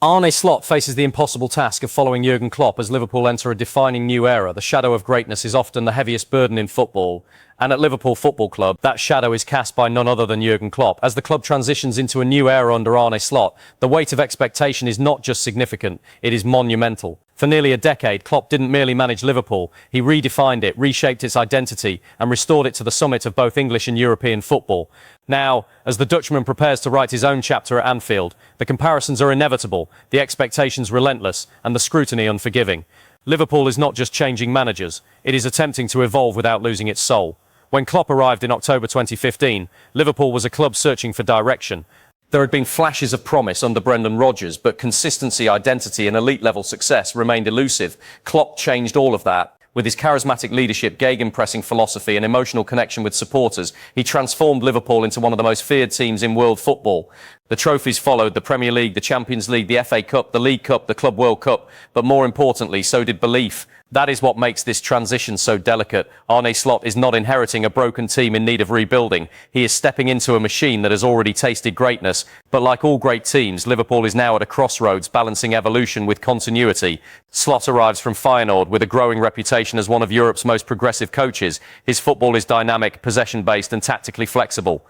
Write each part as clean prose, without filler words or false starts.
Arne Slot faces the impossible task of following Jurgen Klopp as Liverpool enter a defining new era. The shadow of greatness is often the heaviest burden in football, and at Liverpool Football Club, that shadow is cast by none other than Jurgen Klopp. As the club transitions into a new era under Arne Slot, the weight of expectation is not just significant, it is monumental. For nearly a decade, Klopp didn't merely manage Liverpool, he redefined it, reshaped its identity, and restored it to the summit of both English and European football. Now, as the Dutchman prepares to write his own chapter at Anfield, the comparisons are inevitable, the expectations relentless, and the scrutiny unforgiving. Liverpool is not just changing managers, it is attempting to evolve without losing its soul. When Klopp arrived in October 2015, Liverpool was a club searching for direction. There had been flashes of promise under Brendan Rodgers, but consistency, identity and elite-level success remained elusive. Klopp changed all of that. With his charismatic leadership, gegenpressing philosophy and emotional connection with supporters, he transformed Liverpool into one of the most feared teams in world football. The trophies followed: the Premier League, the Champions League, the FA Cup, the League Cup, the Club World Cup. But more importantly, so did belief. That is what makes this transition so delicate. Arne Slot is not inheriting a broken team in need of rebuilding. He is stepping into a machine that has already tasted greatness. But like all great teams, Liverpool is now at a crossroads, balancing evolution with continuity. Slot arrives from Feyenoord with a growing reputation as one of Europe's most progressive coaches. His football is dynamic, possession-based and tactically flexible.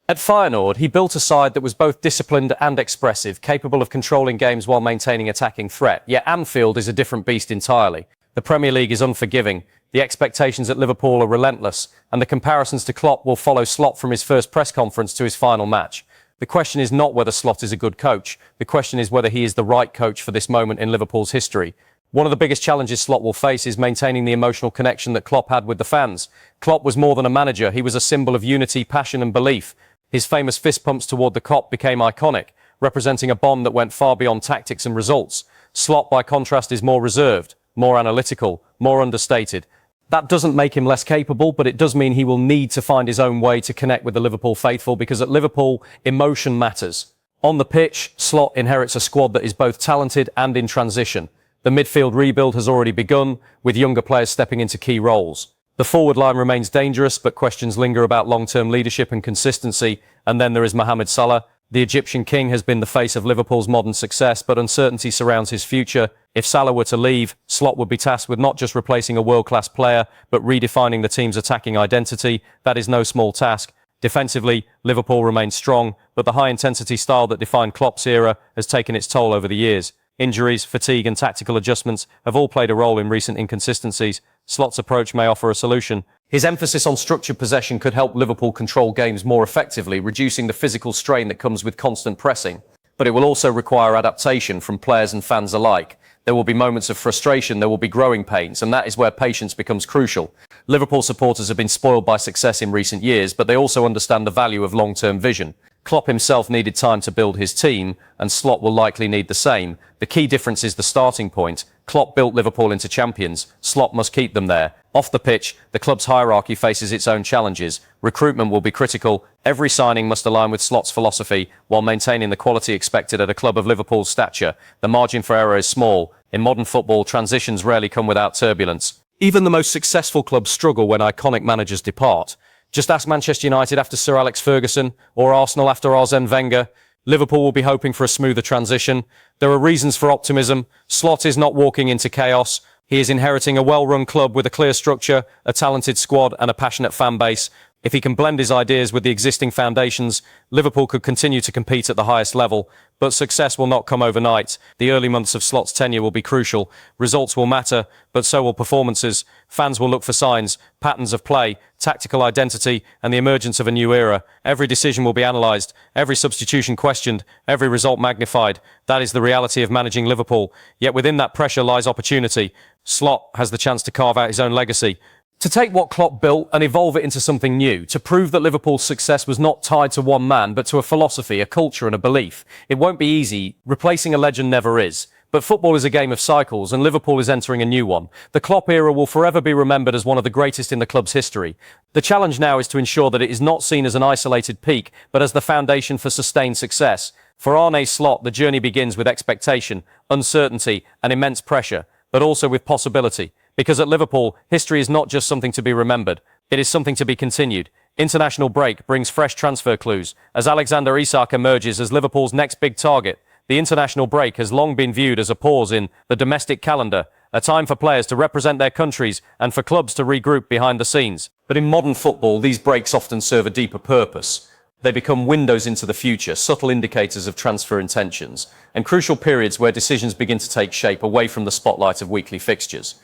At Feyenoord, he built a side that was both disciplined and expressive, capable of controlling games while maintaining attacking threat. Yet Anfield is a different beast entirely. The Premier League is unforgiving, the expectations at Liverpool are relentless, and the comparisons to Klopp will follow Slot from his first press conference to his final match. The question is not whether Slot is a good coach, the question is whether he is the right coach for this moment in Liverpool's history. One of the biggest challenges Slot will face is maintaining the emotional connection that Klopp had with the fans. Klopp was more than a manager, he was a symbol of unity, passion and belief. His famous fist pumps toward the Kop became iconic, representing a bond that went far beyond tactics and results. Slot, by contrast, is more reserved, more analytical, more understated. That doesn't make him less capable, but it does mean he will need to find his own way to connect with the Liverpool faithful, because at Liverpool, emotion matters. On the pitch, Slot inherits a squad that is both talented and in transition. The midfield rebuild has already begun, with younger players stepping into key roles. The forward line remains dangerous, but questions linger about long-term leadership and consistency. And then there is Mohamed Salah. The Egyptian king has been the face of Liverpool's modern success, but uncertainty surrounds his future. If Salah were to leave, Slot would be tasked with not just replacing a world-class player, but redefining the team's attacking identity. That is no small task. Defensively, Liverpool remains strong, but the high-intensity style that defined Klopp's era has taken its toll over the years. Injuries, fatigue and tactical adjustments have all played a role in recent inconsistencies. Slot's approach may offer a solution. His emphasis on structured possession could help Liverpool control games more effectively, reducing the physical strain that comes with constant pressing. But it will also require adaptation from players and fans alike. There will be moments of frustration, there will be growing pains, and that is where patience becomes crucial. Liverpool supporters have been spoiled by success in recent years, but they also understand the value of long-term vision. Klopp himself needed time to build his team, and Slot will likely need the same. The key difference is the starting point. Klopp built Liverpool into champions. Slot must keep them there. Off the pitch, the club's hierarchy faces its own challenges. Recruitment will be critical. Every signing must align with Slot's philosophy, while maintaining the quality expected at a club of Liverpool's stature. The margin for error is small. In modern football, transitions rarely come without turbulence. Even the most successful clubs struggle when iconic managers depart. Just ask Manchester United after Sir Alex Ferguson, or Arsenal after Arsene Wenger. Liverpool will be hoping for a smoother transition. There are reasons for optimism. Slot is not walking into chaos. He is inheriting a well-run club with a clear structure, a talented squad and a passionate fan base. If he can blend his ideas with the existing foundations, Liverpool could continue to compete at the highest level. But success will not come overnight. The early months of Slot's tenure will be crucial. Results will matter, but so will performances. Fans will look for signs, patterns of play, tactical identity, and the emergence of a new era. Every decision will be analysed, every substitution questioned, every result magnified. That is the reality of managing Liverpool. Yet within that pressure lies opportunity. Slot has the chance to carve out his own legacy. To take what Klopp built and evolve it into something new, to prove that Liverpool's success was not tied to one man, but to a philosophy, a culture and a belief. It won't be easy. Replacing a legend never is. But football is a game of cycles, and Liverpool is entering a new one. The Klopp era will forever be remembered as one of the greatest in the club's history. The challenge now is to ensure that it is not seen as an isolated peak, but as the foundation for sustained success. For Arne Slot, the journey begins with expectation, uncertainty and immense pressure, but also with possibility. Because at Liverpool, history is not just something to be remembered, it is something to be continued. International break brings fresh transfer clues as Alexander Isak emerges as Liverpool's next big target. the international break has long been viewed as a pause in the domestic calendar, a time for players to represent their countries and for clubs to regroup behind the scenes. But in modern football, these breaks often serve a deeper purpose. They become windows into the future, subtle indicators of transfer intentions, and crucial periods where decisions begin to take shape away from the spotlight of weekly fixtures.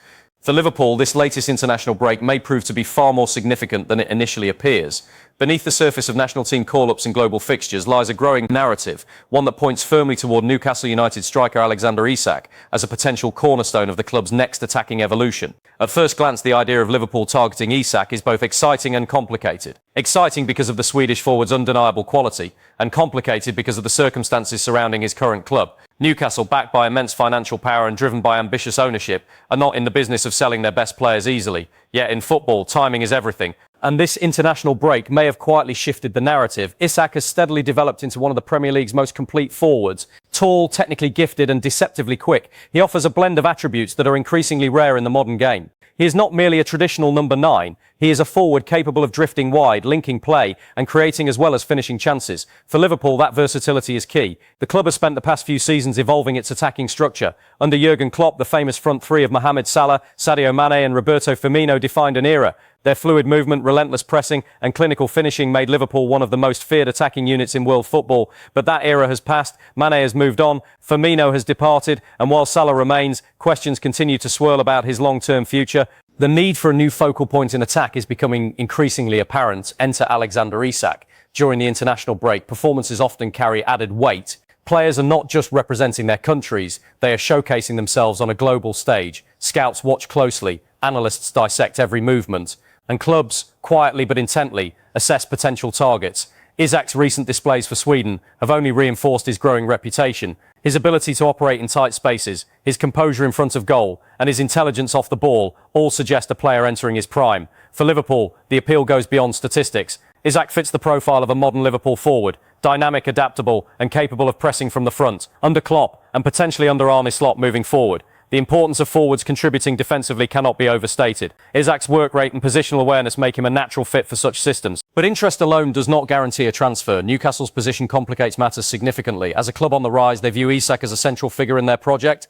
For Liverpool, this latest international break may prove to be far more significant than it initially appears. Beneath the surface of national team call-ups and global fixtures lies a growing narrative, one that points firmly toward Newcastle United striker Alexander Isak as a potential cornerstone of the club's next attacking evolution. At first glance, the idea of Liverpool targeting Isak is both exciting and complicated. Exciting because of the Swedish forward's undeniable quality, and complicated because of the circumstances surrounding his current club. Newcastle, backed by immense financial power and driven by ambitious ownership, are not in the business of selling their best players easily. Yet in football, timing is everything. And this international break may have quietly shifted the narrative. Isak has steadily developed into one of the Premier League's most complete forwards. Tall, technically gifted and deceptively quick, he offers a blend of attributes that are increasingly rare in the modern game. He is not merely a traditional number 9, he is a forward capable of drifting wide, linking play and creating as well as finishing chances. For Liverpool, that versatility is key. The club has spent the past few seasons evolving its attacking structure. Under Jurgen Klopp, the famous front three of Mohamed Salah, Sadio Mane and Roberto Firmino defined an era. Their fluid movement, relentless pressing and clinical finishing made Liverpool one of the most feared attacking units in world football. But that era has passed, Mane has moved on, Firmino has departed, and while Salah remains, questions continue to swirl about his long-term future. The need for a new focal point in attack is becoming increasingly apparent. Enter Alexander Isak. During the international break, performances often carry added weight. Players are not just representing their countries, they are showcasing themselves on a global stage. Scouts watch closely, analysts dissect every movement, and clubs, quietly but intently, assess potential targets. Isak's recent displays for Sweden have only reinforced his growing reputation. His ability to operate in tight spaces, his composure in front of goal, and his intelligence off the ball all suggest a player entering his prime. For Liverpool, the appeal goes beyond statistics. Isak fits the profile of a modern Liverpool forward, dynamic, adaptable, and capable of pressing from the front, under Klopp, and potentially under Arne Slot moving forward. The importance of forwards contributing defensively cannot be overstated. Isak's work rate and positional awareness make him a natural fit for such systems. But interest alone does not guarantee a transfer. Newcastle's position complicates matters significantly. As a club on the rise, they view Isak as a central figure in their project.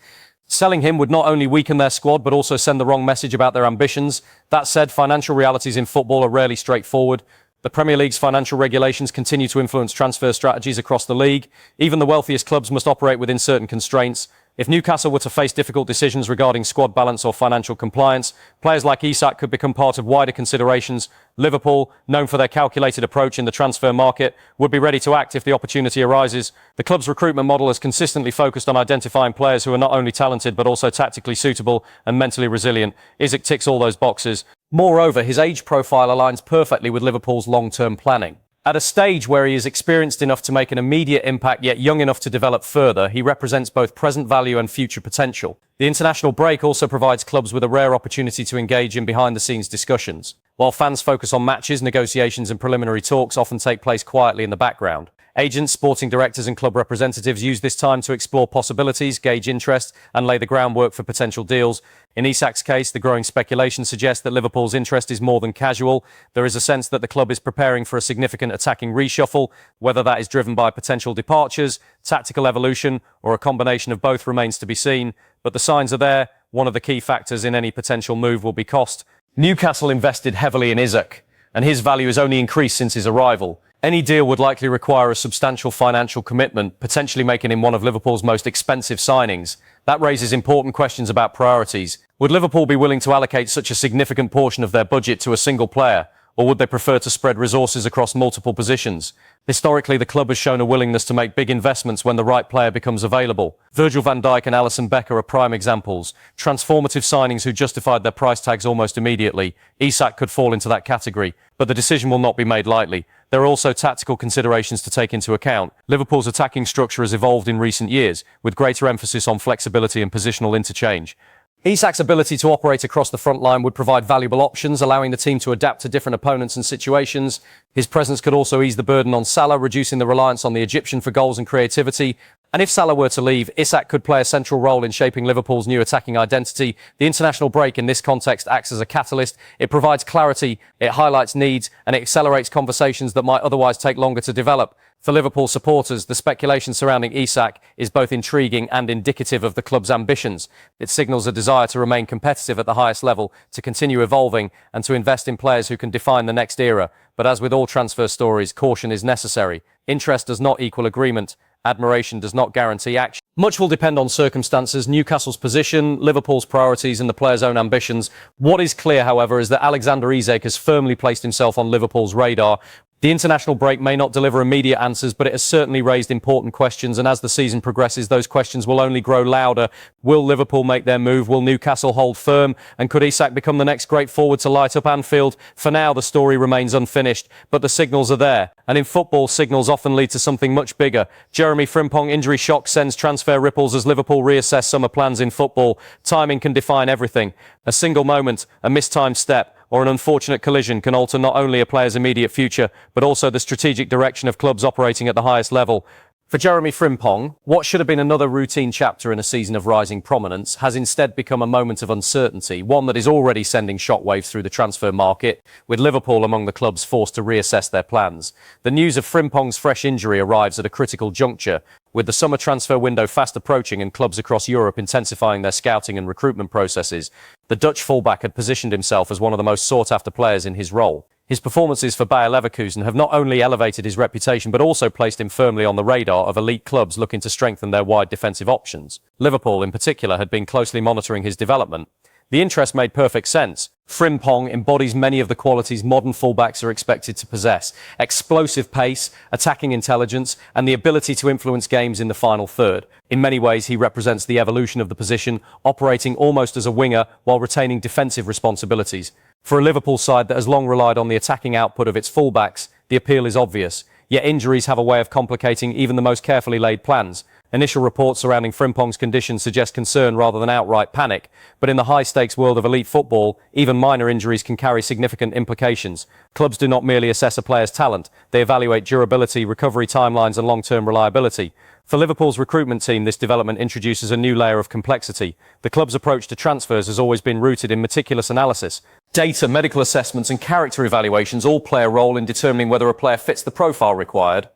Selling him would not only weaken their squad, but also send the wrong message about their ambitions. That said, financial realities in football are rarely straightforward. The Premier League's financial regulations continue to influence transfer strategies across the league. Even the wealthiest clubs must operate within certain constraints. If Newcastle were to face difficult decisions regarding squad balance or financial compliance, players like Isak could become part of wider considerations. Liverpool, known for their calculated approach in the transfer market, would be ready to act if the opportunity arises. The club's recruitment model has consistently focused on identifying players who are not only talented but also tactically suitable and mentally resilient. Isak ticks all those boxes. Moreover, his age profile aligns perfectly with Liverpool's long-term planning. At a stage where he is experienced enough to make an immediate impact yet young enough to develop further, he represents both present value and future potential. The international break also provides clubs with a rare opportunity to engage in behind-the-scenes discussions. While fans focus on matches, negotiations and preliminary talks often take place quietly in the background. Agents, sporting directors and club representatives use this time to explore possibilities, gauge interest and lay the groundwork for potential deals. In Isak's case, the growing speculation suggests that Liverpool's interest is more than casual. There is a sense that the club is preparing for a significant attacking reshuffle. Whether that is driven by potential departures, tactical evolution or a combination of both remains to be seen. But the signs are there. One of the key factors in any potential move will be cost. Newcastle invested heavily in Isak, and his value has only increased since his arrival. Any deal would likely require a substantial financial commitment, potentially making him one of Liverpool's most expensive signings. That raises important questions about priorities. Would Liverpool be willing to allocate such a significant portion of their budget to a single player, or would they prefer to spread resources across multiple positions? Historically, the club has shown a willingness to make big investments when the right player becomes available. Virgil van Dijk and Alisson Becker are prime examples. Transformative signings who justified their price tags almost immediately. Isak could fall into that category, but the decision will not be made lightly. There are also tactical considerations to take into account. Liverpool's attacking structure has evolved in recent years, with greater emphasis on flexibility and positional interchange. Isak's ability to operate across the front line would provide valuable options, allowing the team to adapt to different opponents and situations. His presence could also ease the burden on Salah, reducing the reliance on the Egyptian for goals and creativity. And if Salah were to leave, Isak could play a central role in shaping Liverpool's new attacking identity. The international break in this context acts as a catalyst. It provides clarity, it highlights needs, and it accelerates conversations that might otherwise take longer to develop. For Liverpool supporters, the speculation surrounding Isak is both intriguing and indicative of the club's ambitions. It signals a desire to remain competitive at the highest level, to continue evolving, and to invest in players who can define the next era. But as with all transfer stories, caution is necessary. Interest does not equal agreement. Admiration does not guarantee action. Much will depend on circumstances, Newcastle's position, Liverpool's priorities and the player's own ambitions. What is clear, however, is that Alexander Isak has firmly placed himself on Liverpool's radar. The international break may not deliver immediate answers, but it has certainly raised important questions, and as the season progresses, those questions will only grow louder. Will Liverpool make their move? Will Newcastle hold firm? And could Isak become the next great forward to light up Anfield? For now, the story remains unfinished, but the signals are there. And in football, signals often lead to something much bigger. Jeremy Frimpong injury shock sends transfer ripples as Liverpool reassess summer plans in football. Timing can define everything. A single moment, a mistimed step, or an unfortunate collision can alter not only a player's immediate future, but also the strategic direction of clubs operating at the highest level. For Jeremy Frimpong, what should have been another routine chapter in a season of rising prominence has instead become a moment of uncertainty, one that is already sending shockwaves through the transfer market, with Liverpool among the clubs forced to reassess their plans. The news of Frimpong's fresh injury arrives at a critical juncture, with the summer transfer window fast approaching and clubs across Europe intensifying their scouting and recruitment processes. The Dutch fullback had positioned himself as one of the most sought-after players in his role. His performances for Bayer Leverkusen have not only elevated his reputation but also placed him firmly on the radar of elite clubs looking to strengthen their wide defensive options. Liverpool, in particular, had been closely monitoring his development. The interest made perfect sense. Frimpong embodies many of the qualities modern fullbacks are expected to possess: explosive pace, attacking intelligence, and the ability to influence games in the final third. In many ways, he represents the evolution of the position, operating almost as a winger while retaining defensive responsibilities. For a Liverpool side that has long relied on the attacking output of its fullbacks, the appeal is obvious. Yet injuries have a way of complicating even the most carefully laid plans. Initial reports surrounding Frimpong's condition suggest concern rather than outright panic, but in the high-stakes world of elite football, even minor injuries can carry significant implications. Clubs do not merely assess a player's talent, they evaluate durability, recovery timelines and long-term reliability. For Liverpool's recruitment team, this development introduces a new layer of complexity. The club's approach to transfers has always been rooted in meticulous analysis. Data, medical assessments and character evaluations all play a role in determining whether a player fits the profile required.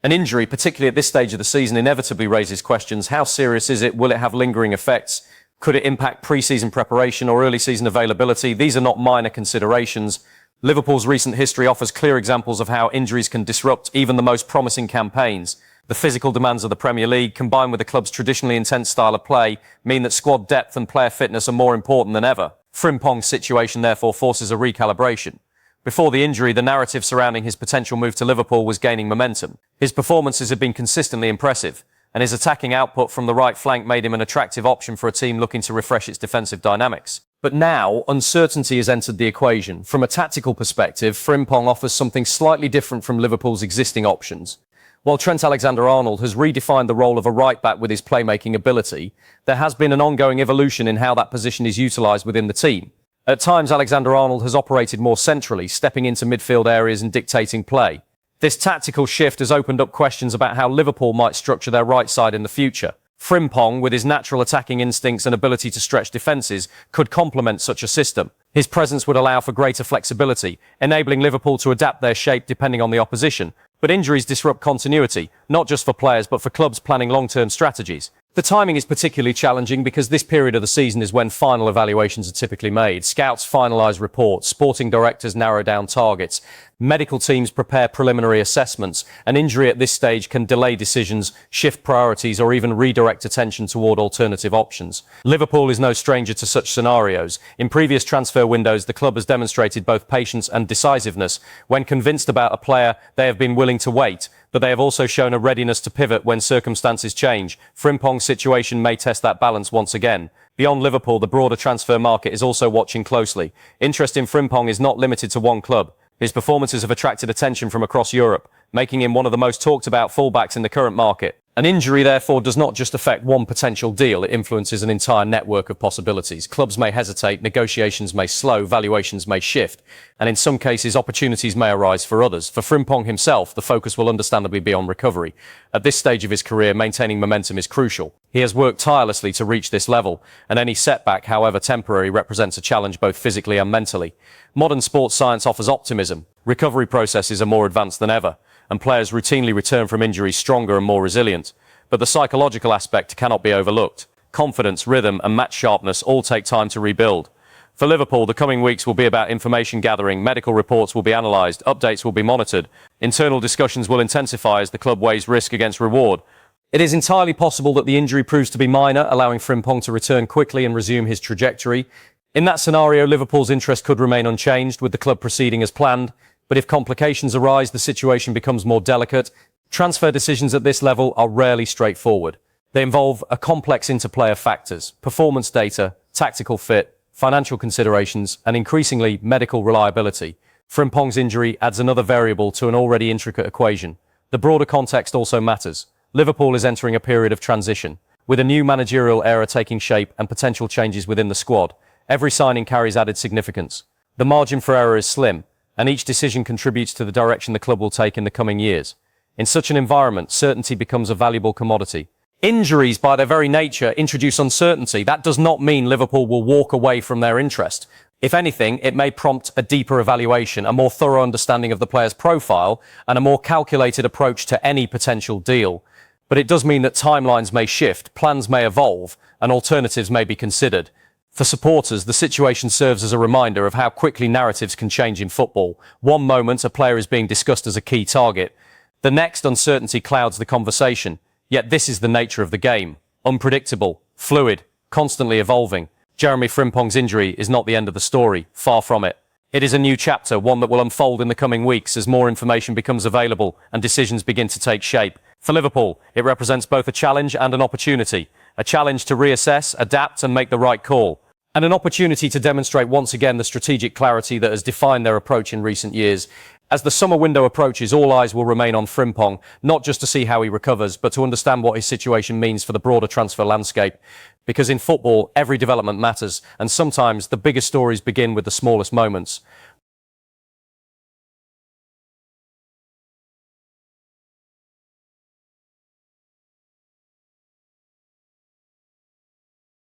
An injury, particularly at this stage of the season, inevitably raises questions. How serious is it? Will it have lingering effects? Could it impact pre-season preparation or early season availability? These are not minor considerations. Liverpool's recent history offers clear examples of how injuries can disrupt even the most promising campaigns. The physical demands of the Premier League, combined with the club's traditionally intense style of play, mean that squad depth and player fitness are more important than ever. Frimpong's situation therefore forces a recalibration. Before the injury, the narrative surrounding his potential move to Liverpool was gaining momentum. His performances had been consistently impressive, and his attacking output from the right flank made him an attractive option for a team looking to refresh its defensive dynamics. But now, uncertainty has entered the equation. From a tactical perspective, Frimpong offers something slightly different from Liverpool's existing options. While Trent Alexander-Arnold has redefined the role of a right-back with his playmaking ability, there has been an ongoing evolution in how that position is utilised within the team. At times, Alexander-Arnold has operated more centrally, stepping into midfield areas and dictating play. This tactical shift has opened up questions about how Liverpool might structure their right side in the future. Frimpong, with his natural attacking instincts and ability to stretch defences, could complement such a system. His presence would allow for greater flexibility, enabling Liverpool to adapt their shape depending on the opposition. But injuries disrupt continuity, not just for players but for clubs planning long-term strategies. The timing is particularly challenging because this period of the season is when final evaluations are typically made. Scouts finalise reports, sporting directors narrow down targets, medical teams prepare preliminary assessments. An injury at this stage can delay decisions, shift priorities, or even redirect attention toward alternative options. Liverpool is no stranger to such scenarios. In previous transfer windows, the club has demonstrated both patience and decisiveness. When convinced about a player, they have been willing to wait, but they have also shown a readiness to pivot when circumstances change. Frimpong's situation may test that balance once again. Beyond Liverpool, the broader transfer market is also watching closely. Interest in Frimpong is not limited to one club. His performances have attracted attention from across Europe, making him one of the most talked about fullbacks in the current market. An injury, therefore, does not just affect one potential deal, it influences an entire network of possibilities. Clubs may hesitate, negotiations may slow, valuations may shift, and in some cases, opportunities may arise for others. For Frimpong himself, the focus will understandably be on recovery. At this stage of his career, maintaining momentum is crucial. He has worked tirelessly to reach this level, and any setback, however temporary, represents a challenge both physically and mentally. Modern sports science offers optimism. Recovery processes are more advanced than ever, and players routinely return from injuries stronger and more resilient. But the psychological aspect cannot be overlooked. Confidence, rhythm, and match sharpness all take time to rebuild. For Liverpool, the coming weeks will be about information gathering, medical reports will be analysed, updates will be monitored, internal discussions will intensify as the club weighs risk against reward. It is entirely possible that the injury proves to be minor, allowing Frimpong to return quickly and resume his trajectory. In that scenario, Liverpool's interest could remain unchanged, with the club proceeding as planned. But if complications arise, the situation becomes more delicate. Transfer decisions at this level are rarely straightforward. They involve a complex interplay of factors: performance data, tactical fit, financial considerations, and increasingly medical reliability. Frimpong's injury adds another variable to an already intricate equation. The broader context also matters. Liverpool is entering a period of transition, with a new managerial era taking shape and potential changes within the squad. Every signing carries added significance. The margin for error is slim, and each decision contributes to the direction the club will take in the coming years. In such an environment, certainty becomes a valuable commodity. Injuries, by their very nature, introduce uncertainty. That does not mean Liverpool will walk away from their interest. If anything, it may prompt a deeper evaluation, a more thorough understanding of the player's profile, and a more calculated approach to any potential deal. But it does mean that timelines may shift, plans may evolve, and alternatives may be considered. For supporters, the situation serves as a reminder of how quickly narratives can change in football. One moment, a player is being discussed as a key target. The next, uncertainty clouds the conversation. Yet this is the nature of the game. Unpredictable, fluid, constantly evolving. Jeremy Frimpong's injury is not the end of the story. Far from it. It is a new chapter, one that will unfold in the coming weeks as more information becomes available and decisions begin to take shape. For Liverpool, it represents both a challenge and an opportunity. A challenge to reassess, adapt, and make the right call. And an opportunity to demonstrate once again the strategic clarity that has defined their approach in recent years. As the summer window approaches, all eyes will remain on Frimpong, not just to see how he recovers, but to understand what his situation means for the broader transfer landscape. Because in football, every development matters, and sometimes the biggest stories begin with the smallest moments.